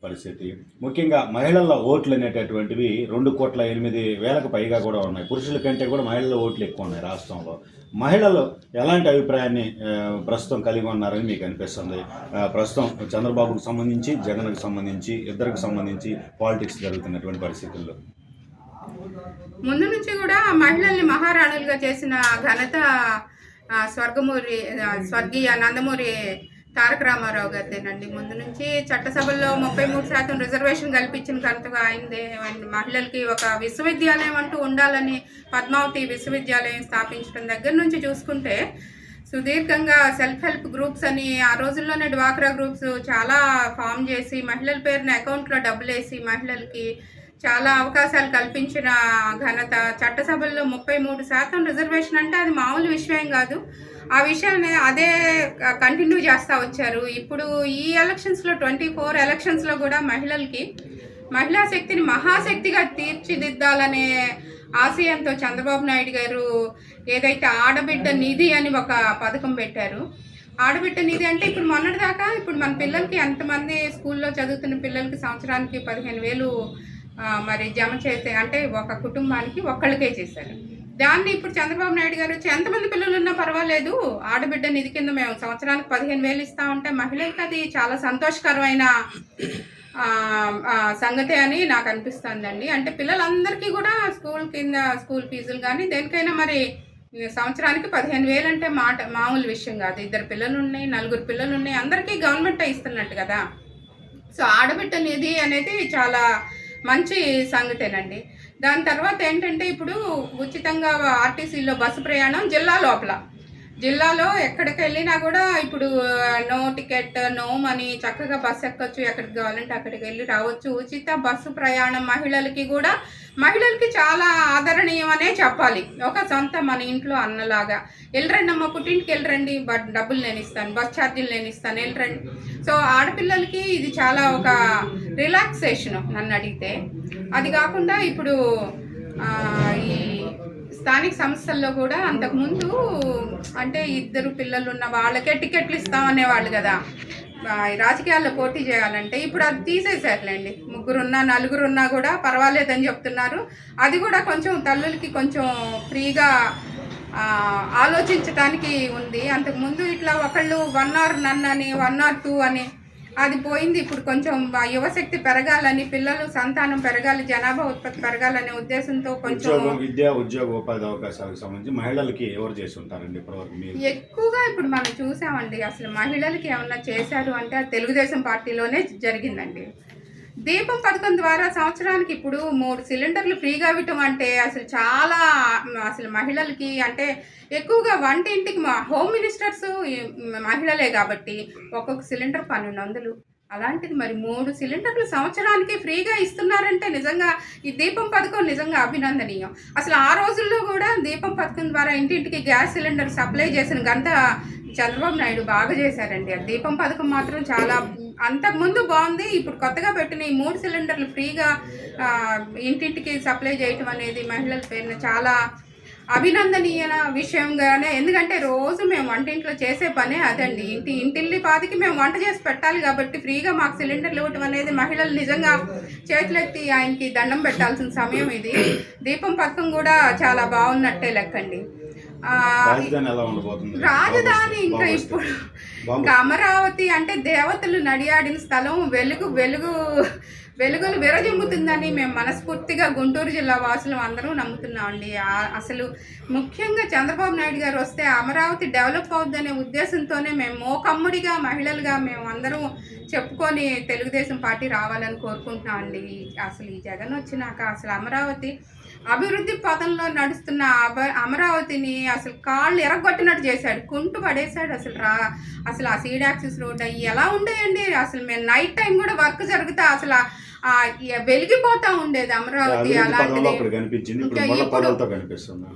పరిస్థితి. ముఖ్యంగా మహిళల ఓట్లు అనేటటువంటివి 2,08,00,000 పైగా కూడా ఉన్నాయి. పురుషుల కంటే కూడా మహిళల ఓట్లు ఎక్కువ ఉన్నాయి రాష్ట్రంలో. మహిళలు ఎలాంటి అభిప్రాయాన్ని ప్రస్తుతం కలిగి ఉన్నారని మీకు అనిపిస్తుంది? ప్రస్తుతం చంద్రబాబుకు సంబంధించి, జగన్కు సంబంధించి, ఇద్దరికి సంబంధించి పాలిటిక్స్ జరుగుతున్నటువంటి పరిస్థితుల్లో. ముందు నుంచి కూడా మహిళల్ని మహారాణులుగా చేసిన ఘనత స్వర్గీయ నందమూరి తారక రామారావు గారిదేనండి. ముందు నుంచి చట్టసభల్లో 33% రిజర్వేషన్ కల్పించిన ఘనతగా అయిందే. మహిళలకి ఒక విశ్వవిద్యాలయం అంటూ ఉండాలని పద్మావతి విశ్వవిద్యాలయం స్థాపించడం దగ్గర నుంచి చూసుకుంటే సుదీర్ఘంగా సెల్ఫ్ హెల్ప్ గ్రూప్స్ అని ఆ రోజుల్లోనే డ్వాక్రా గ్రూప్స్ చాలా ఫామ్ చేసి మహిళల పేరున అకౌంట్లో డబ్బులు వేసి మహిళలకి చాలా అవకాశాలు కల్పించిన ఘనత. చట్టసభల్లో 33% రిజర్వేషన్ అంటే అది మామూలు విషయం కాదు. ఆ విషయాన్ని అదే కంటిన్యూ చేస్తూ వచ్చారు. ఇప్పుడు ఈ ఎలక్షన్స్లో 24 ఎలక్షన్స్లో కూడా మహిళలకి మహిళా శక్తిని మహాశక్తిగా తీర్చిదిద్దాలనే ఆశయంతో చంద్రబాబు నాయుడు గారు ఏదైతే ఆడబిడ్డ నిధి అని ఒక పథకం పెట్టారు. ఆడబిడ్డ నిధి అంటే ఇప్పుడు మొన్నటిదాకా ఇప్పుడు మన పిల్లలకి ఎంతమంది స్కూల్లో చదువుతున్న పిల్లలకి సంవత్సరానికి 15,000 మరి జమ చేస్తే అంటే ఒక కుటుంబానికి ఒక్కళ్ళకే చేశారు. దాన్ని ఇప్పుడు చంద్రబాబు నాయుడు గారు ఎంతమంది పిల్లలు ఉన్నా పర్వాలేదు, ఆడబిడ్డ నిధి కింద మేము సంవత్సరానికి 15,000 ఇస్తామంటే మహిళలకు అది చాలా సంతోషకరమైన సంగతి అని నాకు అనిపిస్తుందండి. అంటే పిల్లలందరికీ కూడా స్కూల్ ఫీజులు కానీ దేనికైనా మరి సంవత్సరానికి 15,000 అంటే మామూలు విషయం కాదు. 2 పిల్లలు ఉన్నాయి, 4 పిల్లలు ఉన్నాయి, అందరికీ గవర్నమెంటే ఇస్తున్నట్టు కదా. సో ఆడబిడ్డ నిధి అనేది చాలా మంచి సంగతేనండి. దాని తర్వాత ఏంటంటే ఇప్పుడు ఉచితంగా ఆర్టీసీలో బస్సు ప్రయాణం జిల్లాలో ఎక్కడికి వెళ్ళినా కూడా ఇప్పుడు నో టికెట్, నో మనీ, చక్కగా బస్సు ఎక్కొచ్చు, ఎక్కడికి కావాలంటే అక్కడికి వెళ్ళి రావచ్చు. ఉచిత బస్సు ప్రయాణం మహిళలకి చాలా ఆదరణీయం అనే చెప్పాలి. ఒక సొంత మన ఇంట్లో అన్నలాగా వెళ్ళరండి అమ్మ, పుట్టింటికి వెళ్ళరండి, డబ్బులు నేను ఇస్తాను, బస్ ఛార్జీలు నేను ఇస్తాను, వెళ్ళరండి. సో ఆడపిల్లలకి ఇది చాలా ఒక రిలాక్సేషన్ నన్ను అడిగితే. అది కాకుండా ఇప్పుడు ఈ స్థానిక సంస్థల్లో కూడా అంతకుముందు అంటే 2 పిల్లలు ఉన్న వాళ్ళకే టికెట్లు ఇస్తామనేవాళ్ళు కదా రాజకీయాల్లో పోటీ చేయాలంటే. ఇప్పుడు అది తీసేసారులేండి. 3 ఉన్నా 4 ఉన్నా కూడా పర్వాలేదని చెప్తున్నారు. అది కూడా కొంచెం తల్లులకి కొంచెం ఫ్రీగా ఆలోచించడానికి ఉంది. అంతకుముందు ఇట్లా ఒకళ్ళు 1 or none అని 1 or 2 అని అది పోయింది. ఇప్పుడు కొంచెం యువశక్తి పెరగాలని, పిల్లలు సంతానం పెరగాలి, జనాభా ఉత్పత్తి పెరగాలనే ఉద్దేశంతో కొంచెం ఉద్యోగ ఉపాధి అవకాశాలకు సంబంధించి మహిళలకి ఎవరు చేసి ఉంటారండి ఇప్పటివరకు? ఎక్కువగా ఇప్పుడు మనం చూసామండి. అసలు మహిళలకి ఏమన్నా చేశారు అంటే అది తెలుగుదేశం పార్టీలోనే జరిగిందండి. దీపం పథకం ద్వారా సంవత్సరానికి ఇప్పుడు 3 సిలిండర్లు ఫ్రీగా ఇవ్వటం అంటే అసలు మహిళలకి అంటే ఎక్కువగా వంటింటికి హోమ్ మినిస్టర్స్ మహిళలే కాబట్టి ఒక్కొక్క సిలిండర్ 1,200. అలాంటిది మరి 3 సిలిండర్లు సంవత్సరానికి ఫ్రీగా ఇస్తున్నారంటే నిజంగా ఈ దీపం పథకం నిజంగా అభినందనీయం. అసలు ఆ రోజుల్లో కూడా దీపం పథకం ద్వారా ఇంటింటికి గ్యాస్ సిలిండర్ సప్లై చేసిన ఘనత చంద్రబాబు నాయుడు బాగా చేశారండి. ఆ దీపం పథకం మాత్రం చాలా అంతకుముందు బాగుంది. ఇప్పుడు కొత్తగా పెట్టిన ఈ 3 సిలిండర్లు ఫ్రీగా ఇంటింటికి సప్లై చేయటం అనేది మహిళల పేరున చాలా అభినందనీయ విషయంగానే. ఎందుకంటే రోజు మేము వంటింట్లో చేసే పనే అదండి. ఇంటిల్లి పాదికి మేము వంట చేసి పెట్టాలి కాబట్టి ఫ్రీగా మాకు సిలిండర్లు ఇవ్వటం అనేది మహిళలు నిజంగా చేతులెత్తి ఆయనకి దండం పెట్టాల్సిన సమయం ఇది. దీపం పథకం కూడా చాలా బాగున్నట్టే లెక్కండి. రాజధాని ఇంకా ఇప్పుడు ఇంకా అమరావతి అంటే దేవతలు నడియాడిన స్థలం, వెలుగులు విరజిమ్ముతుందని మేము మనస్ఫూర్తిగా గుంటూరు జిల్లా వాసులు అందరూ నమ్ముతున్నామండి. అసలు ముఖ్యంగా చంద్రబాబు నాయుడు గారు వస్తే అమరావతి డెవలప్ అవుద్దనే ఉద్దేశంతోనే మేము మోకమ్ముడిగా మహిళలుగా మేము అందరం చెప్పుకొని తెలుగుదేశం పార్టీ రావాలని కోరుకుంటున్నామండి. అసలు ఈ జగన్ వచ్చినాక అసలు అమరావతి అభివృద్ధి పథంలో నడుస్తున్న అమరావతిని అసలు కాళ్ళు ఎరగొట్టినట్టు చేశాడు, కుంటు పడేశాడు. అసలు ఆ సీడ్ యాక్సిస్ రోడ్ అవి ఎలా ఉండేయండి. అసలు మేము నైట్ టైం కూడా వర్క్ జరిగితే అసలు వెలిగిపోతా ఉండేది అమరావతి. అలాంటిది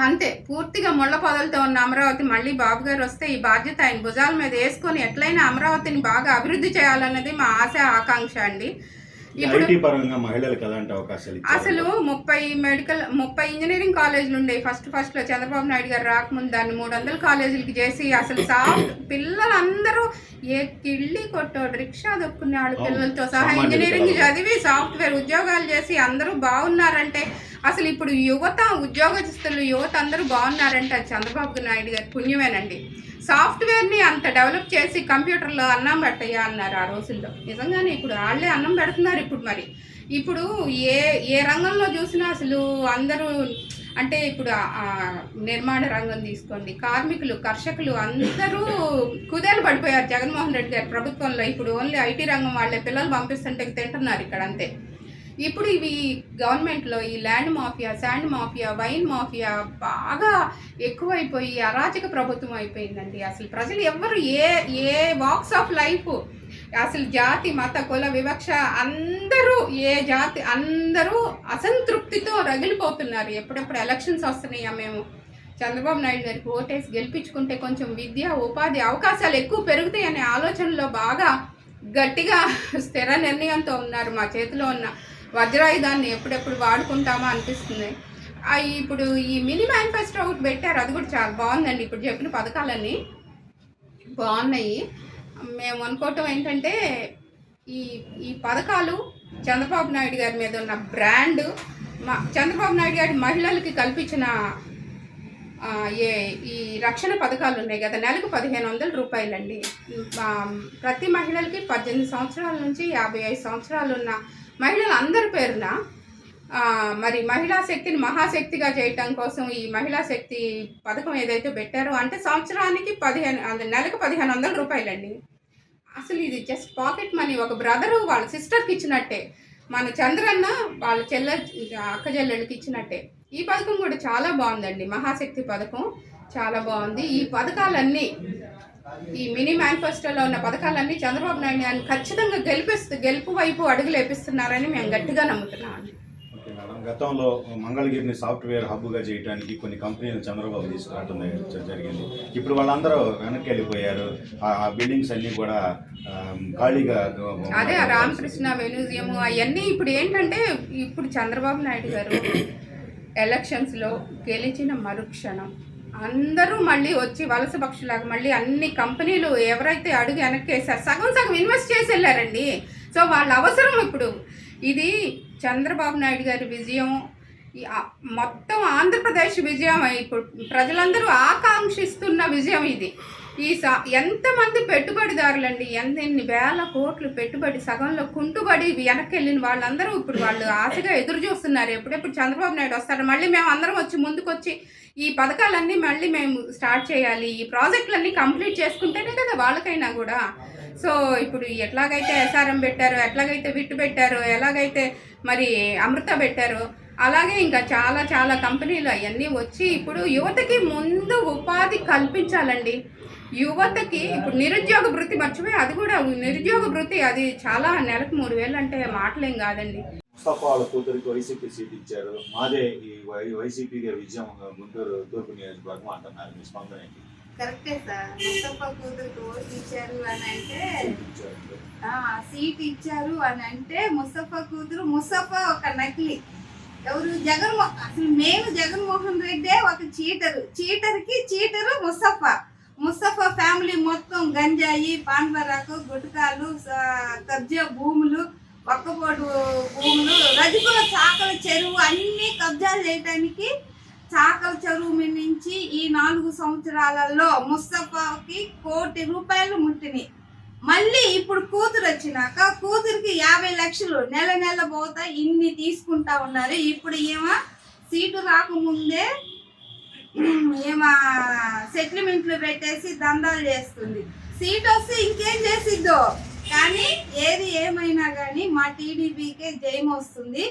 అంతే పూర్తిగా ముళ్ళ పొదలతో ఉన్న అమరావతి మళ్ళీ బాబు గారు వస్తే ఈ బాధ్యత ఆయన భుజాల మీద వేసుకొని ఎట్లయినా అమరావతిని బాగా అభివృద్ధి చేయాలన్నది మా ఆశ ఆకాంక్ష అండి. ఇప్పుడు ఐటీ పరంగా మహిళలకు ఎలాంటి అవకాశాలు ఇచ్చారు? అసలు 30 ఇంజనీరింగ్ కాలేజీలు ఉండేవి ఫస్ట్ లో చంద్రబాబు నాయుడు గారు రాకముందు. దాన్ని 300 కాలేజీలకి చేసి అసలు పిల్లలందరూ ఏ కిళ్ళి కొట్టోడు రిక్షా దొక్కునే వాళ్ళు పిల్లలతో సహా ఇంజనీరింగ్ చదివి సాఫ్ట్వేర్ ఉద్యోగాలు చేసి అందరూ బాగున్నారంటే, అసలు ఇప్పుడు ఉద్యోగస్తులు యువత అందరూ బాగున్నారంటే అది చంద్రబాబు నాయుడు గారి పుణ్యమేనండి. సాఫ్ట్వేర్ని అంత డెవలప్ చేసి కంప్యూటర్లో అన్నం పెట్టయ్యా అన్నారు ఆ రోజుల్లో. నిజంగానే ఇప్పుడు వాళ్ళే అన్నం పెడుతున్నారు. ఇప్పుడు ఏ రంగంలో చూసినా అసలు అందరూ అంటే ఇప్పుడు నిర్మాణ రంగం తీసుకోండి, కార్మికులు, కర్షకులు అందరూ కుదేలు పడిపోయారు జగన్మోహన్ రెడ్డి గారి ప్రభుత్వంలో. ఇప్పుడు ఓన్లీ ఐటీ రంగం వాళ్ళే పిల్లలు పంపిస్తుంటే తింటున్నారు ఇక్కడ అంతే. ఇప్పుడు ఇవి గవర్నమెంట్లో ఈ land mafia, sand mafia, wine mafia బాగా ఎక్కువైపోయి అరాచక ప్రభుత్వం అయిపోయిందండి. అసలు ప్రజలు ఎవరు ఏ వాక్స్ ఆఫ్ లైఫ్, అసలు జాతి మత కుల వివక్ష అందరూ అసంతృప్తితో రగిలిపోతున్నారు. ఎప్పుడెప్పుడు ఎలక్షన్స్ వస్తున్నాయా, మేము చంద్రబాబు నాయుడు గారికి ఓటేసి గెలిపించుకుంటే కొంచెం విద్య ఉపాధి అవకాశాలు ఎక్కువ పెరుగుతాయనే ఆలోచనలో బాగా గట్టిగా స్థిర నిర్ణయంతో ఉన్నారు. మా చేతిలో ఉన్న వజ్రాయుధాన్ని ఎప్పుడెప్పుడు వాడుకుంటామా అనిపిస్తుంది. ఇప్పుడు ఈ మినీ మేనిఫెస్టో ఒకటి పెట్టారు, అది కూడా చాలా బాగుందండి. ఇప్పుడు చెప్పిన పథకాలన్నీ బాగున్నాయి. మేము అనుకోవటం ఏంటంటే ఈ పథకాలు చంద్రబాబు నాయుడు గారి మీద ఉన్న బ్రాండ్, చంద్రబాబు నాయుడు గారి మహిళలకి కల్పించిన ఈ రక్షణ పథకాలు ఉన్నాయి కదా, నెలకు 1500 రూపాయలండి. ప్రతి మహిళలకి 18 సంవత్సరాల నుంచి 55 సంవత్సరాలు ఉన్న మహిళలందరి పేరున మరి మహిళా శక్తిని మహాశక్తిగా చేయటం కోసం ఈ మహిళా శక్తి పథకం ఏదైతే పెట్టారో అంటే సంవత్సరానికి నెలకు 1500 రూపాయలండి. అసలు ఇది జస్ట్ పాకెట్ మనీ. ఒక బ్రదరు వాళ్ళ సిస్టర్కి ఇచ్చినట్టే, మన చంద్రన్న వాళ్ళ అక్క చెల్లెళ్ళకి ఇచ్చినట్టే. ఈ పథకం కూడా చాలా బాగుందండి, మహాశక్తి పథకం చాలా బాగుంది. ఈ పథకాలన్నీ, ఈ మినీ మేనిఫెస్టోలో ఉన్న పథకాలన్నీ చంద్రబాబు నాయుడు గారిని ఖచ్చితంగా గెలుపు వైపు అడుగులు వేపిస్తున్నారని మేము గట్టిగా నమ్ముతున్నామండి. ఓకే మేడం, గతంలో మంగళగిరిని సాఫ్ట్వేర్ హబ్గా చేయడానికి కొన్ని కంపెనీలు చంద్రబాబు తీసుకురావడం జరిగింది. ఇప్పుడు వాళ్ళందరూ వెనక్కి వెళ్ళిపోయారు. ఆ బిల్డింగ్స్ అన్నీ కూడా ఖాళీగా, అదే రామకృష్ణ మ్యూజియం అవన్నీ. ఇప్పుడు ఏంటంటే ఇప్పుడు చంద్రబాబు నాయుడు గారు ఎలక్షన్స్లో గెలిచిన మరుక్షణం అందరూ మళ్ళీ వచ్చి వలస పక్షులాగా మళ్ళీ అన్ని కంపెనీలు ఎవరైతే అడుగు వెనక్కేసారు సగం ఇన్వెస్ట్ చేసి వెళ్ళారండి. సో వాళ్ళ అవసరం ఇప్పుడు ఇది చంద్రబాబు నాయుడు గారి విజయం, మొత్తం ఆంధ్రప్రదేశ్ విజయం. ఇప్పుడు ప్రజలందరూ ఆకాంక్షిస్తున్న విజయం ఇది. ఎంతమంది పెట్టుబడిదారులండి, ఎన్ని వేల కోట్లు పెట్టుబడి సగంలో కుంటుబడి వెనక్కి వెళ్ళిన వాళ్ళందరూ ఇప్పుడు వాళ్ళు ఆశగా ఎదురు చూస్తున్నారు ఎప్పుడెప్పుడు చంద్రబాబు నాయుడు వస్తారు, మళ్ళీ మేము అందరం వచ్చి ముందుకొచ్చి ఈ పథకాలన్నీ మళ్ళీ మేము స్టార్ట్ చేయాలి, ఈ ప్రాజెక్టులన్నీ కంప్లీట్ చేసుకుంటేనే కదా వాళ్ళకైనా కూడా. సో ఇప్పుడు ఎట్లాగైతే ఎస్ఆర్ఎం పెట్టారో, ఎట్లాగైతే విట్టు పెట్టారో, ఎలాగైతే మరి అమృత పెట్టారో, అలాగే ఇంకా చాలా చాలా కంపెనీలు అవన్నీ వచ్చి ఇప్పుడు యువతకి ముందు ఉపాధి కల్పించాలండి. యువతకి ఇప్పుడు నిరుద్యోగ వృత్తి మర్చిపోయి, అది కూడా నిరుద్యోగ వృత్తి, అది చాలా నెలకు 3000 అంటే మాటలేం కాదండి. ముస్తఫా వాళ్ళ కూతురికి వైసీపీ సీట్ ఇచ్చారు, మాదే ఈ వైసీపీ విజయం గుంటూరు తూర్పు నియోజకవర్గం అంటున్నారు. మీ స్పందన ఏంటి? కరెక్టే సార్, ముస్తఫా కూతురికి ఓటు ఇచ్చారు అని అంటే, సీట్ ఇచ్చారు అని అంటే ముస్తఫా కూతురు, ముస్తఫా ఒక నకిలీ. ఎవరు? అసలు మెయిన్ జగన్మోహన్ రెడ్డే ఒక చీటర్కి చీటరు ముస్తఫా ఫ్యామిలీ మొత్తం గంజాయి, పాన్బరాకు, గుట్కాలు, కబ్జా భూములు, ఒక్కపోటు భూములు, రజకుల చాకల చెరువు అన్ని కబ్జాలు చేయడానికి చాకల చెరువు మీద నుంచి ఈ 4 సంవత్సరాలలో ముస్తఫాకి 1 కోటి రూపాయలు ముట్టినాయి. మళ్ళీ ఇప్పుడు కూతురు వచ్చినాక కూతురికి 50 లక్షలు నెల పోతా ఇన్ని తీసుకుంటా ఉన్నారు. ఇప్పుడు ఏమో సీటు రాకముందే ఏమో సెటిల్మెంట్లు పెట్టేసి దందాలు చేస్తుంది. సీట్ వస్తే ఇంకేం చేసిద్దో కానీ ఏది ఏమైనా కానీ మా టీడీపీకే జయం వస్తుంది.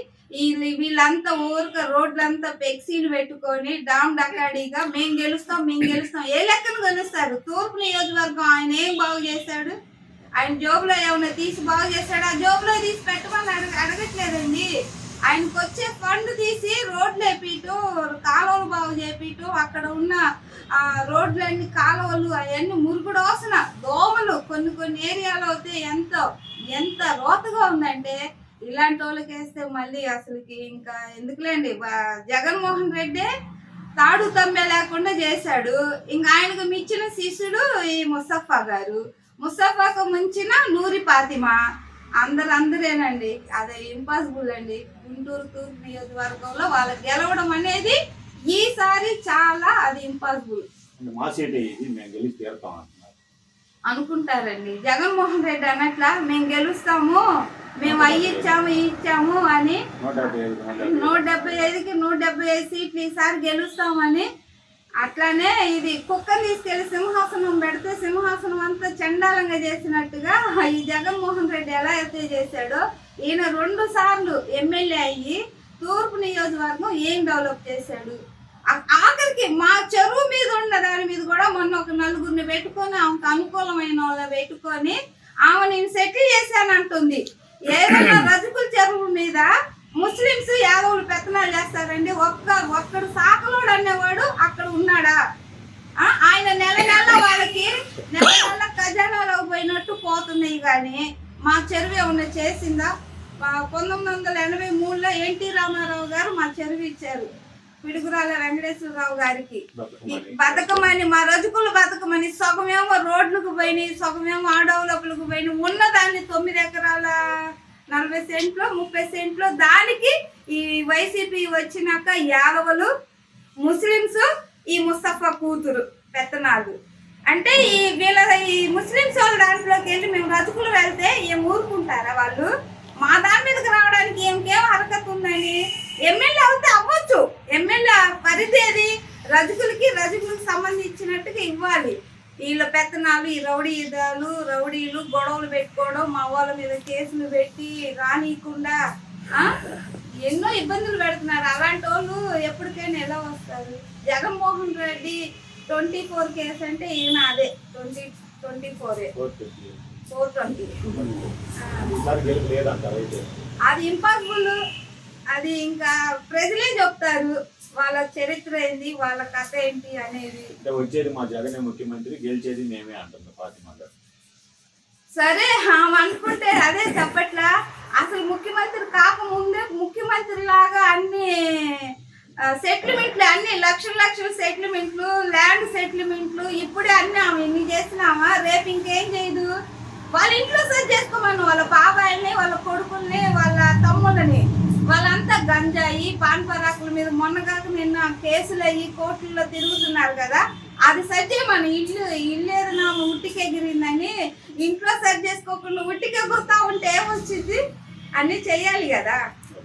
వీళ్ళంతా ఊరిక రోడ్లంతా ఫ్లెక్సీలు పెట్టుకొని డకాడీగా మేము గెలుస్తాం ఏ లెక్కను గెలుస్తారు? తూర్పు నియోజకవర్గం ఆయన ఏం బాగు చేశాడు? ఆయన జోబులో ఏమైనా తీసి బాగు చేశాడు? ఆ జోబులో తీసి పెట్టమని అడగట్లేదండి. ఆయనకు వచ్చే ఫండ్ తీసి రోడ్లు వేపిటూ, కాలువలు బాగు చేపిటూ, అక్కడ ఉన్న రోడ్లన్నీ కాలువలు అవన్నీ మురుగుడు వస్తున్న దోమలు కొన్ని ఏరియాలో అయితే ఎంత రోతగా ఉందంటే ఇలాంటి వాళ్ళకి వేస్తే మళ్ళీ అసలుకి ఇంకా ఎందుకులేండి. జగన్మోహన్ రెడ్డి తాడు తమ్మె లేకుండా చేశాడు. ఇంకా ఆయనకు మించిన శిష్యుడు ఈ ముస్తఫా గారు, ముస్తఫాకు మించిన నూరి ఫాతిమా. అందరేనండి. అదే ఇంపాసిబుల్ అండి. గుంటూరు తూర్పు నియోజకవర్గంలో వాళ్ళకి గెలవడం అనేది ఈసారి చాలా అది ఇంపాసిబుల్ మా సీట్ ఇది మేము గెలిచి తీరుతాం అంటున్నారు అనుకుంటారండి. జగన్మోహన్ రెడ్డి అన్నట్లా మేము గెలుస్తాము, మేము అవి ఇచ్చాము అని 175కి 175 సీట్లు ఈసారి గెలుస్తామని. అట్లానే ఇది కుక్కని తీసుకెళ్లి సింహాసనం పెడితే సింహాసనం అంతా చండాలంగా చేసినట్టుగా ఈ జగన్మోహన్ రెడ్డి ఎలా అయితే చేశాడో ఈయన 2 సార్లు ఎమ్మెల్యే అయ్యి తూర్పు నియోజకవర్గం ఏం డెవలప్ చేశాడు. ఆఖరికి మా చెరువు మీద ఉన్న దాని మీద కూడా మొన్న ఒక 4గురిని పెట్టుకొని ఆమెకు అనుకూలమైన వాళ్ళని పెట్టుకొని ఆమె నేను సెటిల్ చేశానంటుంది. ఏదన్నా రజకుల చెరువు మీద ముస్లింస్ యాదవులు పెత్తనాలు చేస్తారండి. ఒక్కడు సాకలోడు అనేవాడు అక్కడ ఉన్నాడా? ఆయన నెల వాళ్ళకి నెల ఖజానాలో పోయినట్టు పోతున్నాయి. కానీ మా చెరువు ఏమన్నా చేసిందా? 1983లో ఎన్టీ రామారావు గారు మా చెరువు ఇచ్చారు పిడుగురాల వెంకటేశ్వరరావు గారికి. బతకమని మా రజకులు బతకమని సగమేమో రోడ్లకు పోయినాయి, సగమేమో ఆడవులకు పోయినాయి. ఉన్నదాన్ని 9 ఎకరాల 40 సెంట్లు 30 సెంట్లు దానికి ఈ వైసీపీ వచ్చినాక యాదవులు, ముస్లింస్, ఈ ముస్తఫా కూతురు పెత్తనాలు. అంటే ఈ ముస్లింస్ వాళ్ళ దాంట్లోకి వెళ్ళి మేము రజకులు వెళ్తే ఏం ఊరుకుంటారా వాళ్ళు? మా దాని మీదకి రావడానికి ఇంకేం హరకత్ ఉందని. ఎమ్మెల్యే అవుతే అవ్వచ్చు. ఎమ్మెల్యే పరిధి అది రజకులకు సంబంధించినట్టుగా ఇవ్వాలి. వీళ్ళ పెత్తనాలు, ఈ రౌడీలు గొడవలు పెట్టుకోవడం, మా వాళ్ళ మీద కేసులు పెట్టి రానియకుండా ఎన్నో ఇబ్బందులు పెడుతున్నారు. అలాంటి వాళ్ళు ఎప్పటికైనా ఎలా వస్తారు? జగన్మోహన్ రెడ్డి 24 కేసు అంటే ఈయన అదే 24 420. అది ఇంపాసిబుల్. అది ఇంకా ప్రజలే చెప్తారు వాళ్ళ చరిత్ర ఏంది, వాళ్ళ కథ ఏంటి అనేది. వచ్చేది మా జగనే ముఖ్యమంత్రి, గెలిచేది మేమే అంటుంది ఫాతిమా గారు. సరే అనుకుంటే అదే చెప్పట్లా. అసలు ముఖ్యమంత్రి కాకముందే ముఖ్యమంత్రి లాగా అన్ని సెటిల్మెంట్లు, అన్ని లక్షల సెటిల్మెంట్లు, ల్యాండ్ సెటిల్మెంట్లు ఇప్పుడే అన్ని ఆమె ఇన్ని చేసినామా? రేపు ఇంకేం చేయదు. వాళ్ళ ఇంట్లో సెట్ చేసుకోమని వాళ్ళ బాబాయిల్ని, వాళ్ళ కొడుకుల్ని, వాళ్ళ తమ్ముళ్ళని, వాళ్ళంతా గంజాయి పాన్ పరాకుల మీద మొన్నగాక నిన్న కేసులు అయ్యి కోర్టుల్లో తిరుగుతున్నారు కదా. అది సెట్ చేయమని. ఇల్లు ఏదైనా ఉట్టికెగిరిందని ఇంట్లో సెట్ చేసుకోకుండా ఉట్టికెగురుతా ఉంటే ఏమొచ్చింది? అన్నీ చెయ్యాలి కదా.